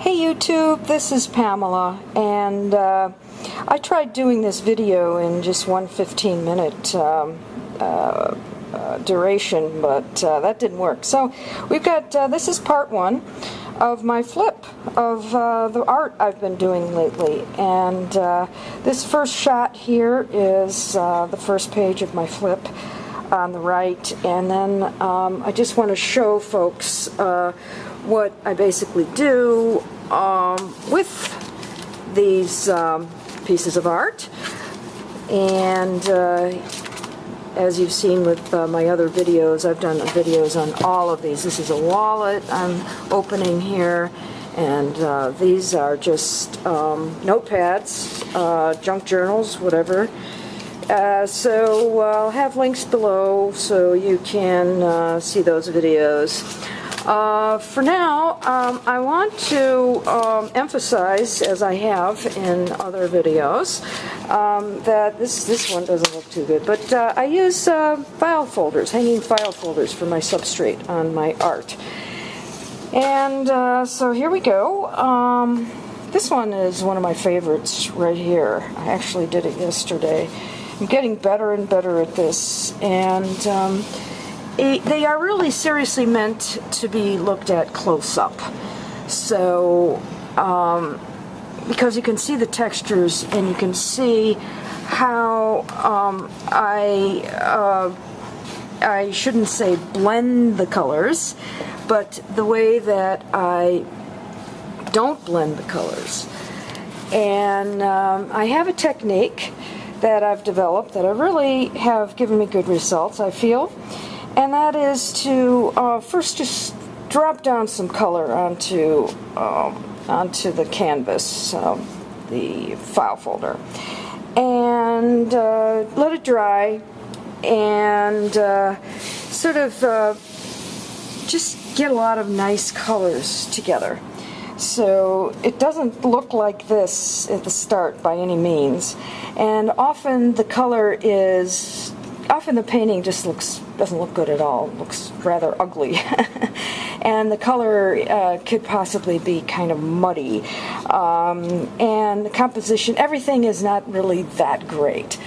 Hey YouTube, this is Pamela, and I tried doing this video in just one 15-minute duration, but that didn't work. So we've got, this is part one of my flip of the art I've been doing lately, and this first shot here is the first page of my flip on the right, and then I just want to show folks what I basically do with these pieces of art. And as you've seen with my other videos, I've done videos on all of these. This is a wallet I'm opening here, and these are just notepads, junk journals, whatever. So I'll have links below so you can see those videos. For now, I want to emphasize, as I have in other videos, that this one doesn't look too good, but I use file folders, hanging file folders for my substrate on my art. And so here we go. This one is one of my favorites right here. I actually did it yesterday. I'm getting better and better at this, and they are really seriously meant to be looked at close up. So, because you can see the textures and you can see how I shouldn't say blend the colors, but the way that I don't blend the colors. And I have a technique that I've developed that I really have given me good results, I feel. And that is to first just drop down some color onto the canvas, the file folder, and let it dry, and sort of just get a lot of nice colors together. So it doesn't look like this at the start by any means, and often the color is, often the painting just doesn't look good at all. It looks rather ugly. And the color could possibly be kind of muddy. And the composition, everything is not really that great.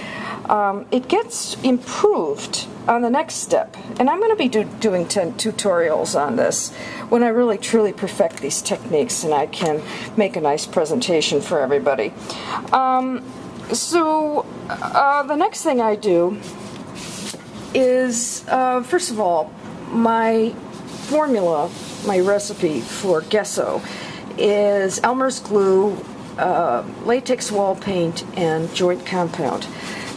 It gets improved on the next step. And I'm going to be doing 10 tutorials on this when I really truly perfect these techniques and I can make a nice presentation for everybody. So the next thing I do is, first of all, my formula, my recipe for gesso is Elmer's glue, latex wall paint, and joint compound.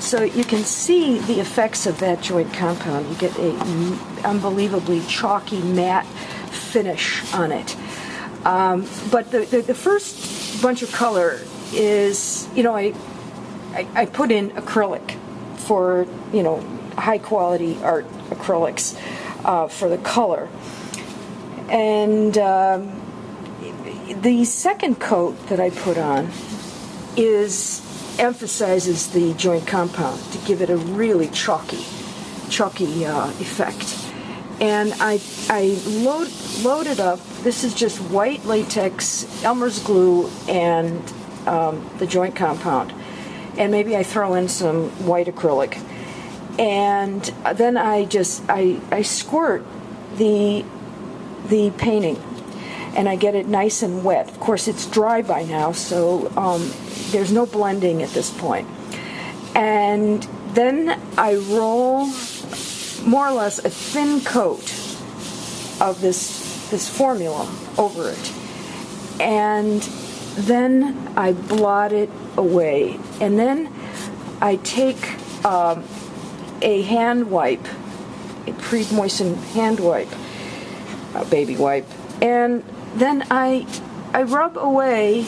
So you can see the effects of that joint compound. You get a unbelievably chalky matte finish on it. But the first bunch of color is, I put in acrylic for, high quality art acrylics for the color. And the second coat that I put on emphasizes the joint compound to give it a really chalky effect. And I load it up. This is just white latex, Elmer's glue, and the joint compound. And maybe I throw in some white acrylic. And then I squirt the painting, and I get it nice and wet. Of course, it's dry by now, so there's no blending at this point. And then I roll more or less a thin coat of this formula over it, and then I blot it away. And then I take a hand wipe, a pre-moistened hand wipe, a baby wipe, and then I rub away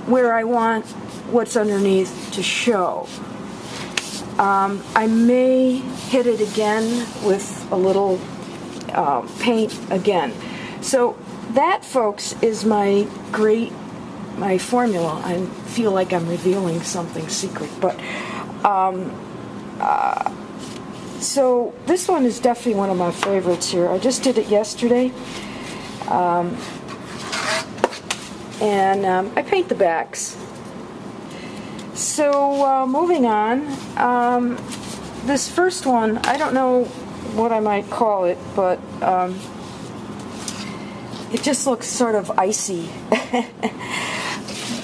where I want what's underneath to show. I may hit it again with a little paint again. So that, folks, is my formula. I feel like I'm revealing something secret, but so this one is definitely one of my favorites here. I just did it yesterday. and I paint the backs. So moving on, this first one, I don't know what I might call it, but it just looks sort of icy.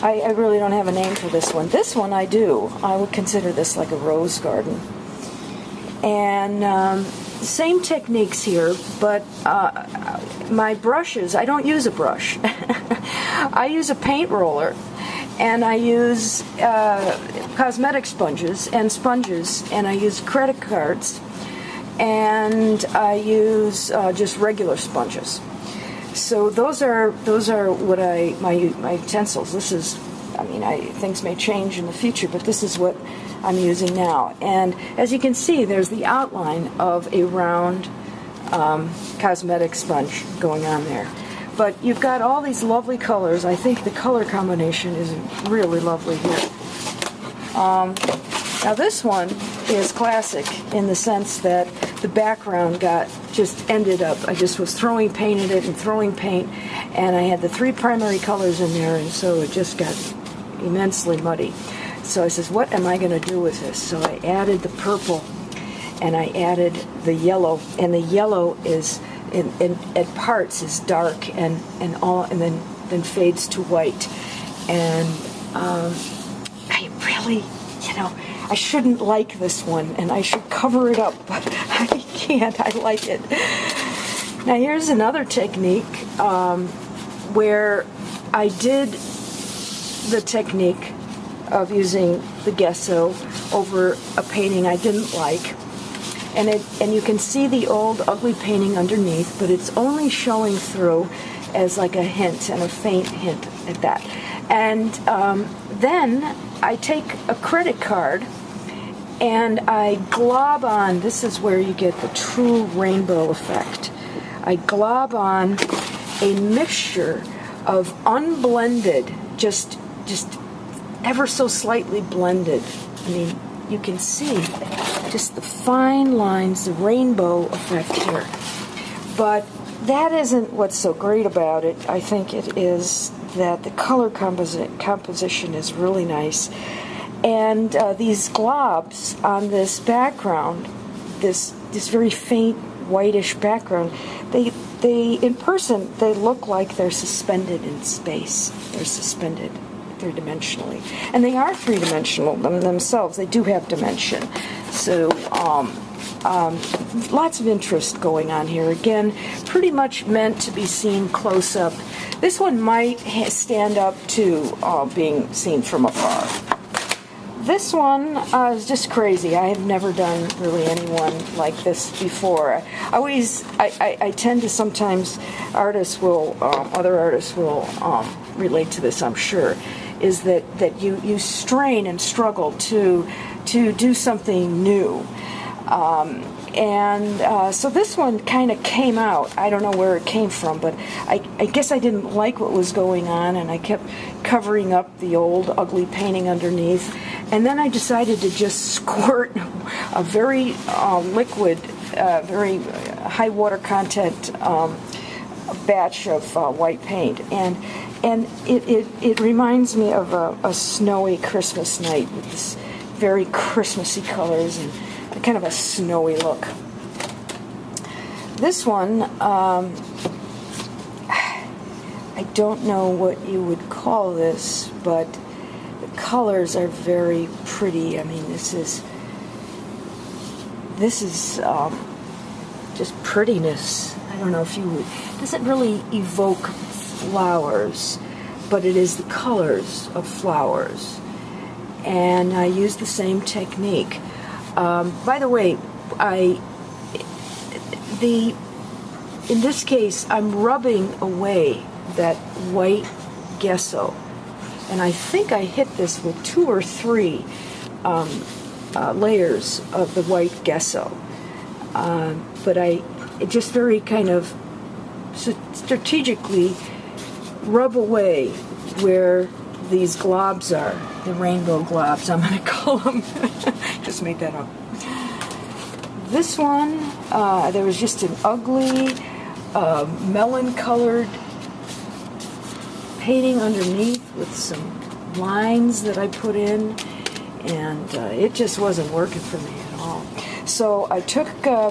I really don't have a name for this one. This one I do. I would consider this like a rose garden. And same techniques here, but my brushes, I don't use a brush. I use a paint roller, and I use cosmetic sponges, and I use credit cards, and I use just regular sponges. So those are what my utensils. This is, I mean, things may change in the future, but this is what I'm using now. And as you can see, there's the outline of a round cosmetic sponge going on there. But you've got all these lovely colors. I think the color combination is really lovely here. Now this one is classic in the sense that the background ended up, I just was throwing paint at it and throwing paint, and I had the 3 primary colors in there, and so it just got immensely muddy. So I says, what am I going to do with this? So I added the purple, and I added the yellow, and the yellow is at parts is dark and then fades to white. And I really, I shouldn't like this one, and I should cover it up, but I can't. I like it. Now here's another technique where I did the technique of using the gesso over a painting I didn't like, and you can see the old ugly painting underneath, but it's only showing through as like a hint, and a faint hint at that. And then I take a credit card and I glob on, this is where you get the true rainbow effect. I glob on a mixture of unblended, just ever so slightly blended. I mean, you can see just the fine lines, the rainbow effect here. But that isn't what's so great about it. I think it is that the color composition is really nice. And these globs on this background, this very faint whitish background, they in person, they look like they're suspended in space. They're suspended three-dimensionally. And they are three-dimensional themselves. They do have dimension. So lots of interest going on here. Again, pretty much meant to be seen close up. This one might stand up to being seen from afar. This one is just crazy. I have never done really anyone like this before. I tend to sometimes, other artists will relate to this, I'm sure, is that you strain and struggle to do something new. So this one kind of came out. I don't know where it came from, but I guess I didn't like what was going on, and I kept covering up the old ugly painting underneath. And then I decided to just squirt a very liquid, very high water content batch of white paint, and it reminds me of a snowy Christmas night with this very Christmassy colors and kind of a snowy look. This one, I don't know what you would call this, but the colors are very pretty. I mean, this is just prettiness. I don't know if you would. It doesn't really evoke flowers, but it is the colors of flowers. And I use the same technique. By the way, in this case, I'm rubbing away that white gesso, and I think I hit this with 2 or 3 layers of the white gesso. But I just very kind of strategically rub away where these globs are, the rainbow globs, I'm going to call them. Just made that up. This one, there was just an ugly melon-colored painting underneath with some lines that I put in, and it just wasn't working for me at all. So I took a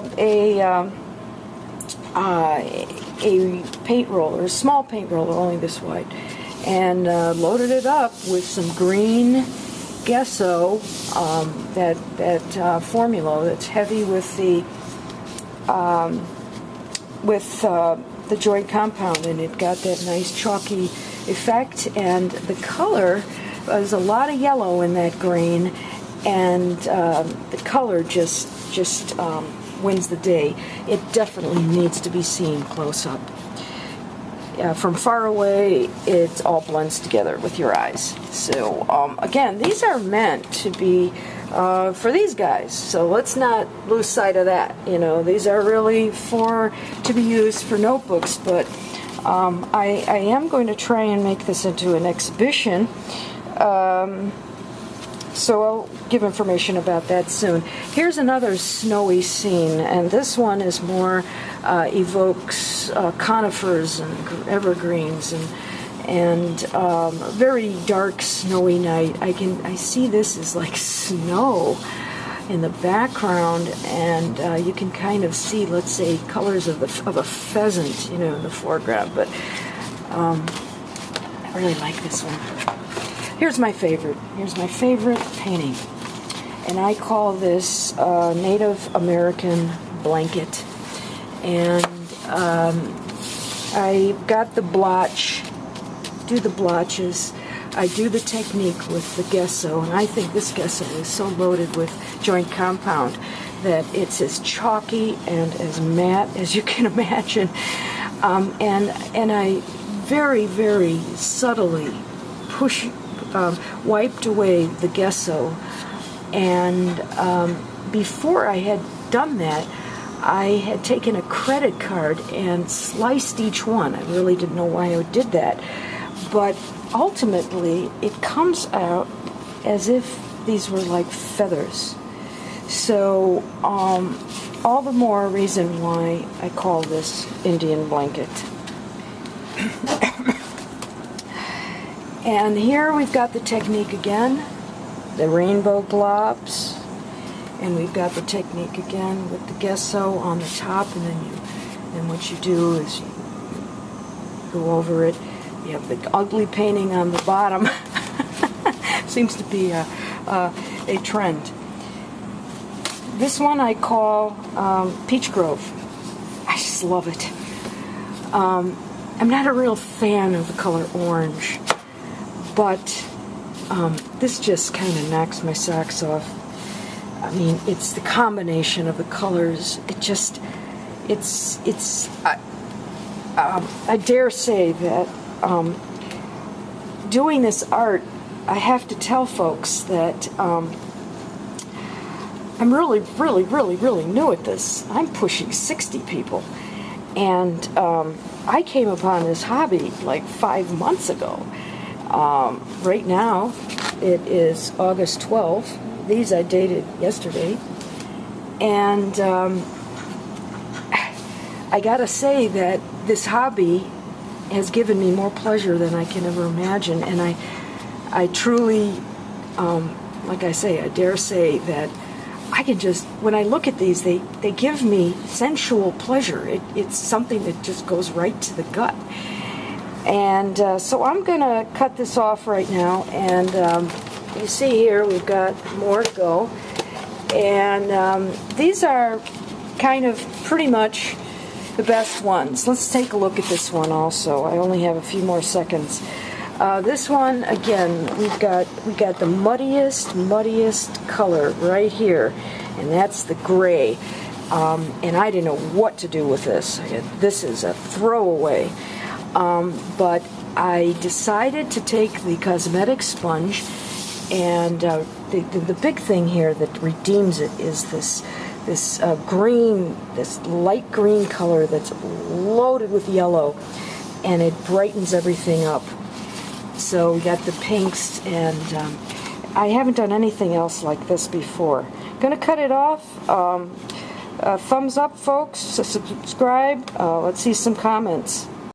paint roller, a small paint roller, only this wide, and loaded it up with some green gesso, that formula that's heavy with the joint compound, and it got that nice chalky effect. And the color, there's a lot of yellow in that green, and the color just wins the day. It definitely needs to be seen close up. From far away, it all blends together with your eyes. So again, these are meant to be for these guys, so let's not lose sight of that. You know, these are really to be used for notebooks, but I am going to try and make this into an exhibition. So I'll give information about that soon. Here's another snowy scene, and this one is more evokes conifers and evergreens, and a very dark snowy night. I see this as like snow in the background, and you can kind of see, let's say, colors of a pheasant, you know, in the foreground. But I really like this one. Here's my favorite. Here's my favorite painting, and I call this Native American Blanket. And I got the blotch, do the blotches. I do the technique with the gesso, and I think this gesso is so loaded with joint compound that it's as chalky and as matte as you can imagine. And I very, very subtly wiped away the gesso, and before I had done that, I had taken a credit card and sliced each one. I really didn't know why I did that, but ultimately it comes out as if these were like feathers. So all the more reason why I call this Indian blanket. And here we've got the technique again, the rainbow globs, and we've got the technique again with the gesso on the top, and then what you do is you go over it. You have the ugly painting on the bottom. Seems to be a trend. This one I call Peach Grove. I just love it. I'm not a real fan of the color orange, but this just kind of knocks my socks off. I mean, it's the combination of the colors. I dare say that doing this art, I have to tell folks that I'm really, really, really, really new at this. I'm pushing 60 people. And I came upon this hobby like 5 months ago. Right now, it is August 12th. These I dated yesterday. And I gotta say that this hobby has given me more pleasure than I can ever imagine. And I truly, like I say, I dare say that I can just, when I look at these, they give me sensual pleasure. It's something that just goes right to the gut. And so I'm going to cut this off right now. And you see here we've got more to go. And these are kind of pretty much the best ones. Let's take a look at this one also. I only have a few more seconds. This one, again, we got the muddiest color right here, and that's the gray. And I didn't know what to do with this. This is a throwaway. But I decided to take the cosmetic sponge, and the big thing here that redeems it is this green, this light green color that's loaded with yellow, and it brightens everything up. So we got the pinks, and I haven't done anything else like this before. Gonna cut it off. Thumbs up, folks. Subscribe. Let's see some comments.